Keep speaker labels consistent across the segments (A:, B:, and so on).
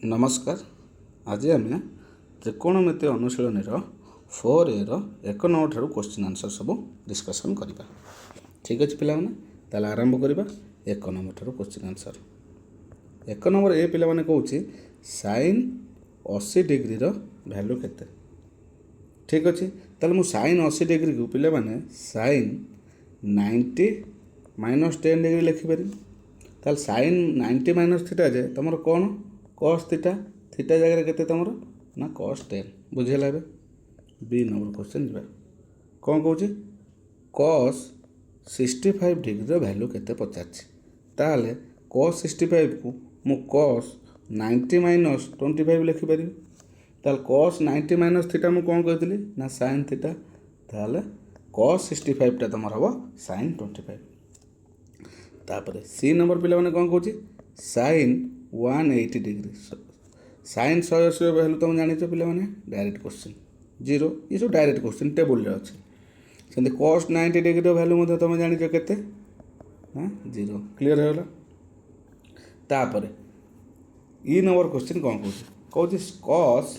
A: नमस्कार। आज आम त्रिकोणमिति अनुशीलन 4A एक नंबर ठार क्वेश्चन आंसर सब डिस्कसन करवा। ठीक अच्छे पिला ताल आरंभ करवा। एक नंबर ठार क्वेश्चन आंसर एक नंबर ए पिला माने कहूँ sin 80 डिग्री भैल्यू केते। ठीक अच्छे ताल मु sin 80 डिग्री को पिला माने sin 90 माइनस 10 डिग्री लिखिपारि। ताल sin 90 माइनस थीटा जे तुम कौन cos थीटा थीटा जगह केते तुम ना cos 10 बुझेगा। बी नंबर क्वेश्चन जा कौन कहूँ cos 65 डिग्री भैल्यू केते पचार ताले cos 65 को मु cos 90 माइनस 25 लिखिपारि। ताल cos 90 माइनस थीटा मु कौन कहती ना sin थीटा ताले cos 65 टा तुम हम sin 25। तापर सी नंबर पिला माने कौन कहूँ sin 180 डिग्री sin 180 भैल्यू तुम जान पिला माने डायरेक्ट क्वेश्चन 0 ये सब डायरेक्ट क्वेश्चन टेबुल अच्छे सेमती cos 90 डिग्री भैल्यू तुम जान के ना 0 क्लीयर होगा। तापर ई नंबर क्वेश्चन कौन कहूँ cos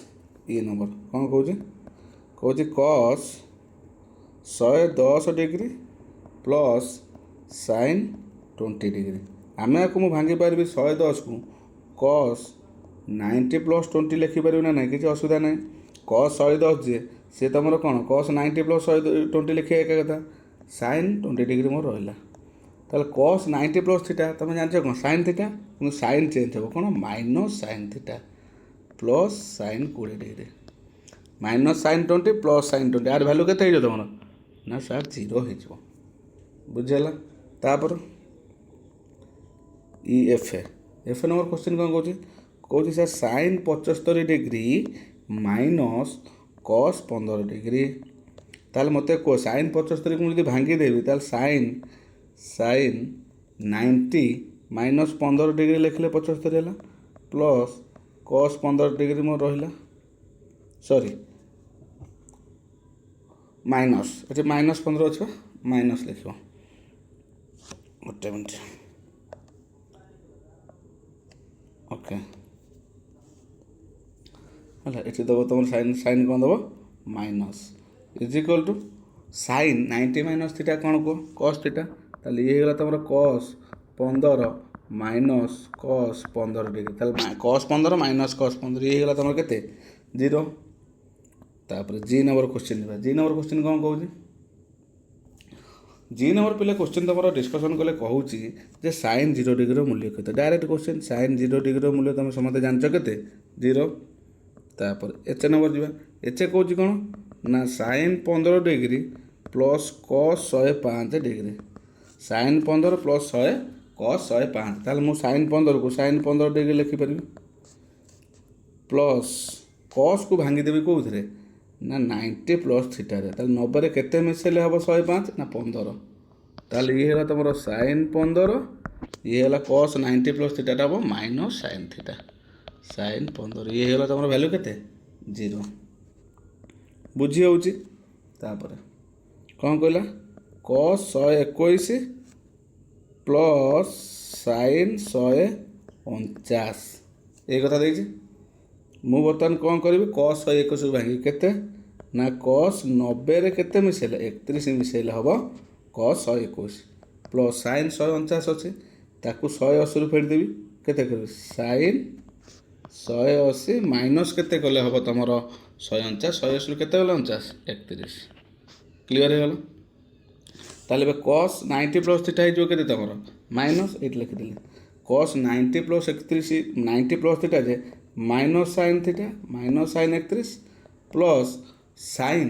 A: ई नंबर कौन कहूँ cos 110 degree plus sin 20 degree आम आपको भांगी पारि 110 को cos 90 प्लस 20 लिखिपार ना ना किसी असुविधा ना। cos 110 जे सी तुम कौन cos 90 प्लस 20 लिखे एक कथा sin 20 डिग्री मोर रहा ताल cos 90 प्लस थीटा तुम जान कौन sin थीटा कि sin चेंज हो कौन minus sin theta plus sin 20 degree minus sin 20 plus sin 20 यार भैल्यू के तुम ना सार 0 हो बुझेगा। तापर ई एफ नंबर क्वेश्चन कौन कहूँ sir sin 75 degree minus cos 15 degree ताल मत कह sin 75 को मुझे भांगी देवी ताल sin 90 माइनस 15 डिग्री लिखले 75 है प्लस cos 15 डिग्री मोर रहा सॉरी माइनस अच्छा माइनस 15 अच्छे माइनस लिख गोटे मिनट ओके है ये दब तुम साइन कौन दब minus is equal to sin 90 minus theta कौन कह cos थीटा ताल ये तुम cos 15 माइनस cos 15 डिग्री ताल cos 15 माइनस cos 15 ये तुम के 0। तापर जी नंबर क्वेश्चन जी नंबर क्वेश्चन कौन कहूँ जी नंबर पे क्वेश्चन तुम डिस्कसन कले कहूँ sin 0 डिग्री मूल्य के डायरेक्ट क्वेश्चन sin 0 डिग्री मूल्य तुम समझते जानच के 0। तापर एच नंबर जा एच कौन कौन ना sin 15 degree plus cos 105 degree sin 15 plus 100 cos 105 ताल मु sin 15 को sin 15 डिग्री लिखिपारि प्लस cos को भांगी देवी कौन ना 90 प्लस थीटा 90 केते मिसेले हम 105 ना 15 ताल ये तुम sin 15 ये cos 90 प्लस थीटा हम माइनस sin थीटा sin 15 ये तुम वैल्यू के 0 बुझी हो। कौन कहला cos 121 प्लस sin 149 ये कथा देखिए मु बर्तमान कौन करी cos 121 भांगी के ना cos 90 केते मिसेले 31 मिसेले हम cos 121 प्लस sin 149 अच्छे ताकू 180 फेरदेवी केते कर sin 180 माइनस केते कले हम तुम 149 180 केते गला 49 31 क्लीयर हो ताले cos 90 प्लस थीटा हो के तुम माइनस ये लिखिदेली cos 90 प्लस 31 90 प्लस थीटा जे minus sin theta minus sin 31 plus sin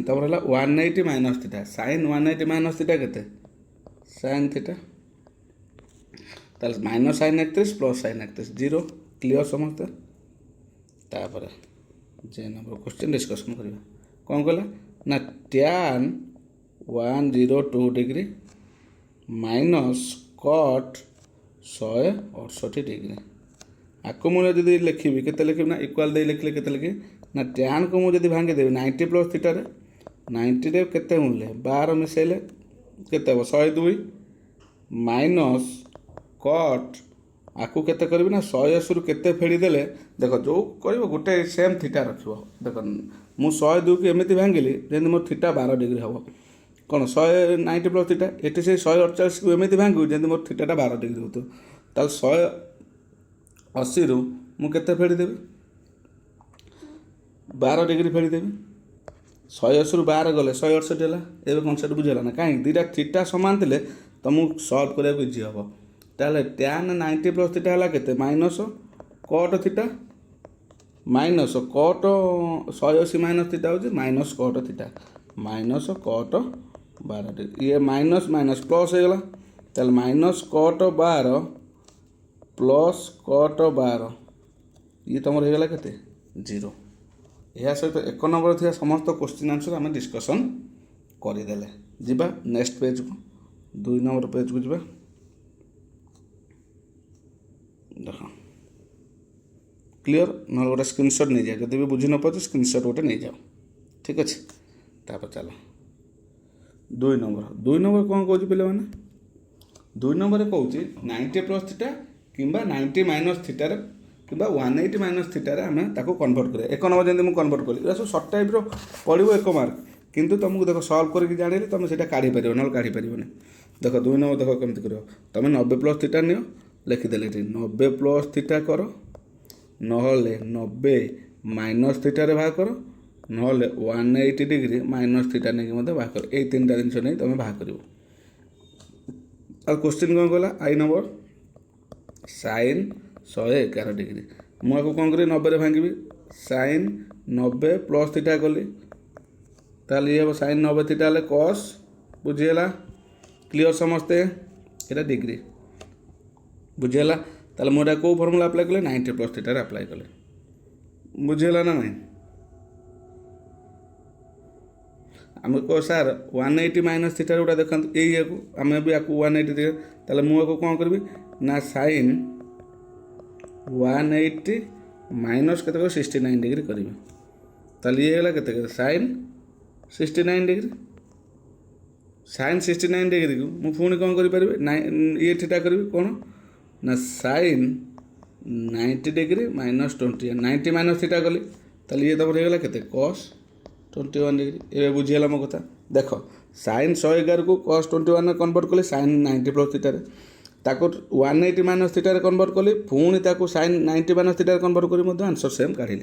A: तुम रहा 180 minus theta sin 180 minus theta के sin थीटा ताल minus sin 31 plus sin 31 0 clear समझते। तापर जे नंबर क्वेश्चन डिस्कसन करवा कौन कहला ना tan 102 degree minus cot 168 degree आपको मुझे लिखी के लिखी ना इक्वाल दे लिखले के लिखी ना tan को मुझे भांगी देवी 90 प्लस थीटा 90 रे केते मूल्य 12 मिसेले केते 102 माइनस cot आकु केते करबी ना 180 रु केते फेड़ी देले देख जो कर गोटे सेम थीटा रखिबो देख मु 102 को एमती भांगिली जेमती मोर थीटा 12 डिग्री हम कौन 190 प्लस थीटा ये से 148 को एमती भांगू जेमती मोर थीटा 12 डिग्री हो ताल 180 रु मु केते फेड़ी देबी 12 डिग्री फेड़ी देबी 180 रु 12 गले 168 है ये कनसेप्ट बुझेगा ना कहीं दुटा थीटा सामान थे तुमको सल्व करने इजी हम ताले tan 90 प्लस थीटा है केते minus cot theta minus cot 180 minus theta हो minus cot theta minus cot 12 degree ये माइनस माइनस प्लस हो गला ताले माइनस कट 12 प्लस कट 12 ये तुम हो गला केते 0 यह सहित एक नंबर थी समस्त क्वेश्चन आंसर आम डिस्कसन करदेले जीवा नेक्स्ट पेज को 2 नंबर पेज को जीवा देख क्लियर ना गोटे स्क्रीनशॉट नहीं जाए जब भी बुझी न पाचे स्क्रीनशॉट गोटे नहीं जाओ ठीक अच्छे तापर चलो 2 नंबर कौन कौन पे मैंने 2 नंबर कौन 90 प्लस थीटा कि 90 माइनस थीटार कि 180 माइनस थीटार आम ताको कन्वर्ट करें एक नंबर जमी मुझे कन्वर्ट करी सब सर्ट टाइप पड़ो एक मार्क किंतु तुमको देख सल्व करके जाने तुम से काढ़ी पार ना काढ़ी पार देख 2 नंबर देख कमी कर तुम 90 प्लस थीटा नियो लिखिदेले 90 प्लस थीटा कर ना 90 माइनस थीटार भाग कर ना 180 डिग्री माइनस थीटा नहीं भाग कर ये 3टा जिन नहीं तुम भाग कर क्वेश्चन कौन कहला आई नंबर साइन 111 डिग्री मुझे कौन करी 90 भांगी साइन 90 प्लस थीटा कली ताल ये हम साइन 90 थीटा हेल्ले कस बुझीगला क्लीयर समस्ते ये डिग्री बुझीगला ताल मुझे कौ फर्मूला अप्लाई कले 90 प्लस थीटार अप्लाई कले बुझीगला ना नहीं आम कह सार 180 माइनस थीटार गोटा देखते यही आम भी आपको 180 थीटा ताल मुझे कौन करी ना साइन 180 माइनस के 69 डिग्री करी ताल ये है के साइन 69 डिग्री साइन 69 डिग्री को मु पुणी कौन करें ये थीटा करी कौन ना sine 90 degree minus 20 90 minus theta कली ताल ये तुम हो के कस 21 डिग्री ये बुझीगला मो कथा देख साइन 111 को कस 21 कन्वर्ट कले साइन 90 प्लस थीटार ताको 180 माइनस थीटार कन्वर्ट कली पुणी ताको साइन 90 माइनस थीटार कन्वर्ट कर आंसर सेम काढ़ी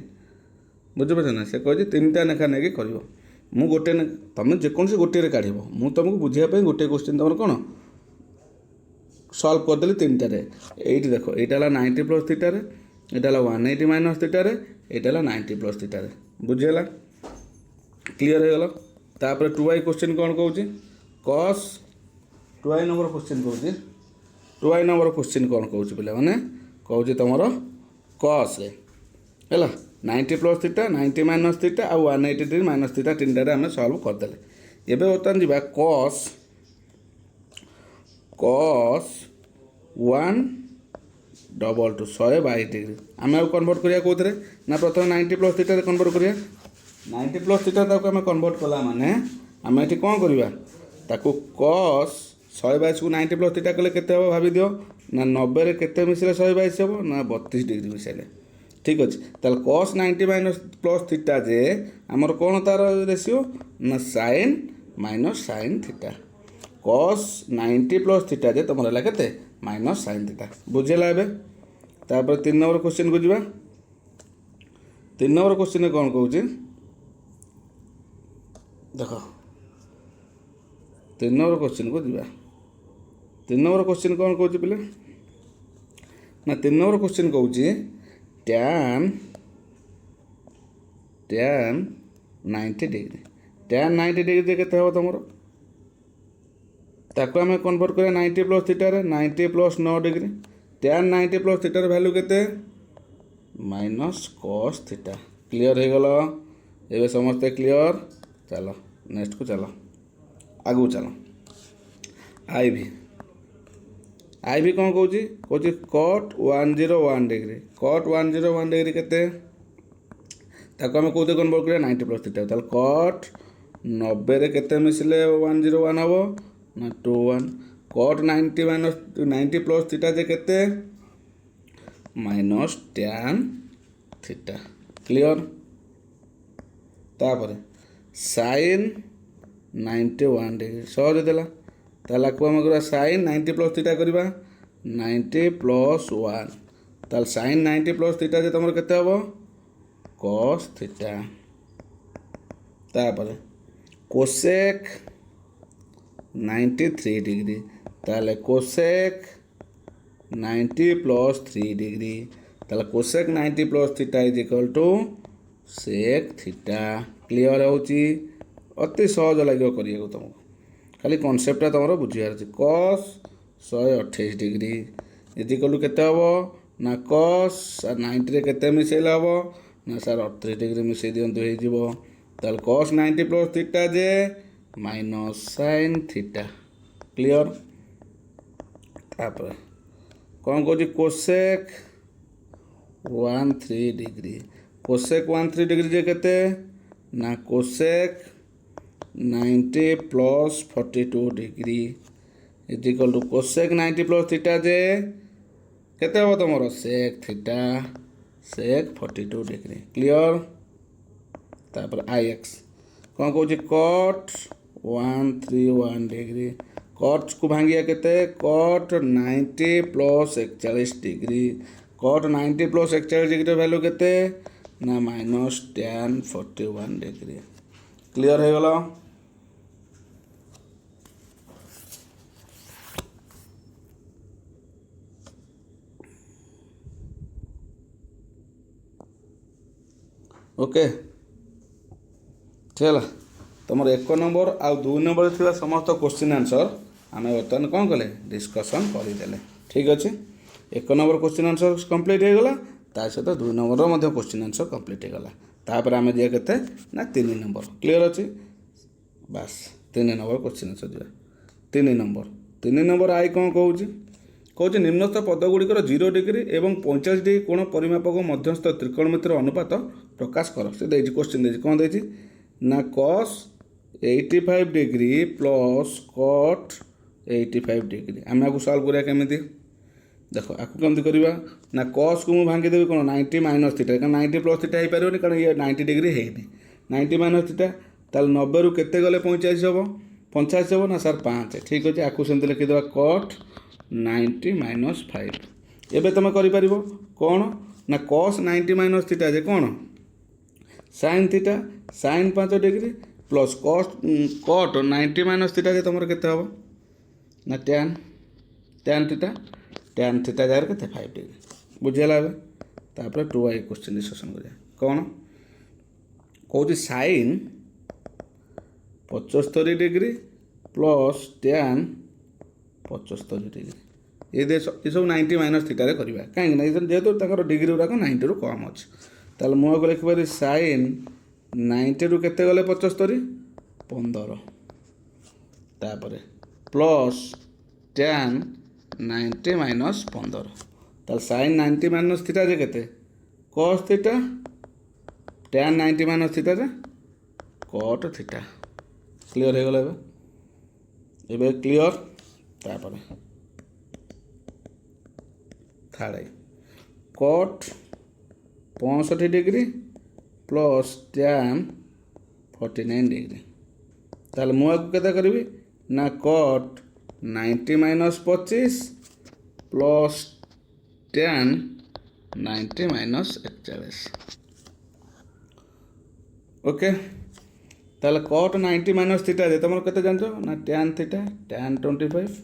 A: बुझीपार ना से कहे 3टा लेखा नहीं कर मु गोटे तुम जेकोसी गोटे काढ़ मु तुमको बुझापी गोटे क्वेश्चन तुम कौन सल्व करदेली 3टार ये देख यहाँ 90 प्लस थीटार यहाँ 180 माइनस थीटार यहाँ 90 प्लस थीटार बुझीगला क्लीयर हो गला तापर 2i क्वेश्चन कौन कौन कस 2i नंबर क्वेश्चन कौन 2i नंबर क्वेश्चन कौन कौन पे मैंने कौन तुम कस है 90 प्लस थीटा 90 माइनस थीटा आ 180 डिग्री माइनस थीटा 3टारे आम सल्व करदेले एबे बर्तमान जी कस कस 122 122 डिग्री आम कन्वर्ट करिया कौन ना प्रथम 90 प्लस थीटा कन्वर्ट करिया 90 प्लस थीटा आम कन्वर्ट कला माने आम ये कौन करवा ताकू कस 122 को 90 प्लस थीटा कले केते हम भाभी दियो ना 90 रे केते मिसले 122 हम ना 32 डिग्री मिसले ठीक अच्छे ताल कस 90 माइनस प्लस थीटा जे आमर कौन तार रेशियो ना sine minus sine theta cos 90 plus theta जे तुम है के माइनस साइन थीटा बुझेगा एवं तापर 3 नंबर क्वेश्चन को जीवा 3 नंबर क्वेश्चन कौन कौच देख 3 नंबर क्वेश्चन को जीवा 3 नंबर क्वेश्चन कौन कौच पे ना 3 नंबर क्वेश्चन कौच tan 90 डिग्री tan 90 डिग्री के तुम ताको आम कन्वर्ट करें 90 प्लस थीटार 90 प्लस 9 डिग्री tan 90 प्लस थीटार वैल्यू के माइनस कस थीटा क्लीयर हो गला ये समस्ते क्लीयर चलो नेक्स्ट को चलो आगू चलो आई भी कौन कौच कट 101 डिग्री कट 101 डिग्री के आम कौन कन्वर्ट करें 90 प्लस थीटा ताल कट 90 रे केते मिसले 101 हम ना 21 कट 90 माइनस 90 प्लस थीटा जे केते माइनस टैन थीटा क्लियर। तापर साइन 91 डिग्री सहज देला ताला को हम करा साइन 90 प्लस थीटा करबा 90 प्लस 1 ताल साइन 90 प्लस थीटा जे तमर केते हबो cos थीटा। तापर कोसेक 93 डिग्री ताले कोसेक 90 प्लस 3 डिग्री ताले cosec 90 plus theta is equal to sec theta clear होची। अति सहज लगे करिए तुमको खाली कॉन्सेप्टटा तुम बुझियार अछि। Cos 128 degree is equal to केते हबो ना कॉस 90 रे केते मिसेला हबो ना सर 38 डिग्री मिसे दियंतु हे जिवो ताल कॉस 90 प्लस थीटा जे माइनस साइन थीटा क्लियर। तापर कौन कहूँ कोसेक 13 डिग्री कोसेक 13 डिग्री जे केते ना cosec 90 plus 42 degree is equal to cosec 90 plus theta जे केते हो तुमर sec theta sec 42 degree clear. तापर आई एक्स कौन कहूँ कट 131 डिग्री कट को भांगिया केते cut 90 plus 41 degree cut 90 plus 41 degree value केते ना माइनस टैन 41 डिग्री क्लियर हो गला। ओके चला तुम 1 नंबर आ 2 नंबर थी समस्त क्वेश्चन आंसर आम बर्तमान कौन कले डिस्कसन करदे ठीक अच्छे। 1 नंबर क्वेश्चन आंसर कंप्लीट हो गला ता सहित 2 नंबर क्वेश्चन आंसर कंप्लीट हो गला तापर आम दिया के ना 3 नंबर क्लीयर अच्छे बास 3 नंबर क्वेश्चन आंसर दिया 3 नंबर आई कौन कहूँ निम्नस्थ पदगुड़िकर 0 डिग्री एवं 45 डिग्री कोण परिमापक मध्यस्थ त्रिकोणमितिर अनुपात प्रकाश कर से क्वेश्चन दे कौन दे ना cos 85 degree plus cot 85 degree आम आपको सल्व करा केमी देख आपको कमी करवा ना cos को मुझे भांगीदेवी कौन 90 माइनस थीटा कारण 90 प्लस थीटा हो पारे कारण ये 90 डिग्री है 90 माइनस थीटा ताल 90 रु केते गले 85 हम 85 हम ना सर 5 ठीक अच्छे आपको सेमती लिखिदेवा cot 90 माइनस 5 एवं तुम कर कौन ना cos 90 माइनस थीटा जे कौन sine theta sine 5 degree plus cot 90 minus theta जे तुम केते हम ना tan थीटा जगह के 5 डिग्री बुझेगा तापर 2i क्वेश्चन डिस्कसन करिया कौन कहूँ sine 75 degree plus tan 75 degree ये सब 90 माइनस थीटा करवा कहीं जेहेतु डिग्री गुराक 90 रु कम अच्छे ताल मुझे लिखिपारि साइन 90 रु केते गले 75 15 तापर प्लस tan 90 माइनस 15 ताल साइन 90 माइनस थीटा जे केते cos theta tan 90 minus theta जे cot थीटा क्लियर हो गला एबे क्लियर। तापर थर्ड आई cot 65 degree plus tan 49 degree ताल मुझे केते करी ना cot 90 minus 25 plus tan 90 minus 41 okay ताल cot 90 माइनस थीटा जे तुम केते जानछो ना tan theta tan 25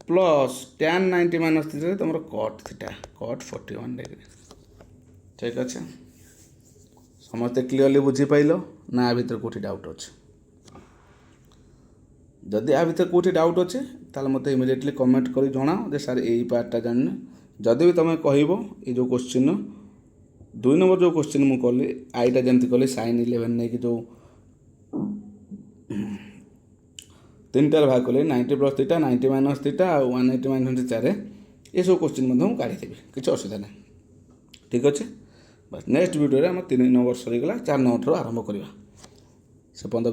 A: plus tan 90 minus theta तुम cot थीटा cot 41 डिग्री ठीक अच्छे समस्ते क्लीयरली बुझी पाइल ना आ भीतर कोठी डाउट अच्छे जदि आ भीतर कोठी डाउट अच्छे ताल मत इमिडिएटली कमेंट कर जनाओ जे सार यही पार्टा जानने जदि भी तुम कह ये जो क्वेश्चन 2 नंबर जो क्वेश्चन मुझे कली आईटा जमी कली साइन 11 नहीं कि जो 3टार भाग कले 90 प्लस थीटा 90 माइनस थीटा आ 180 माइनस थीटा ये सब क्वेश्चन मुझे काढ़ीदेवी किसी असुविधा ना ठीक अच्छे बस नेक्स्ट वीडियो में 3 नंबर सरीगला 4 नंबर आरंभ करवा से 15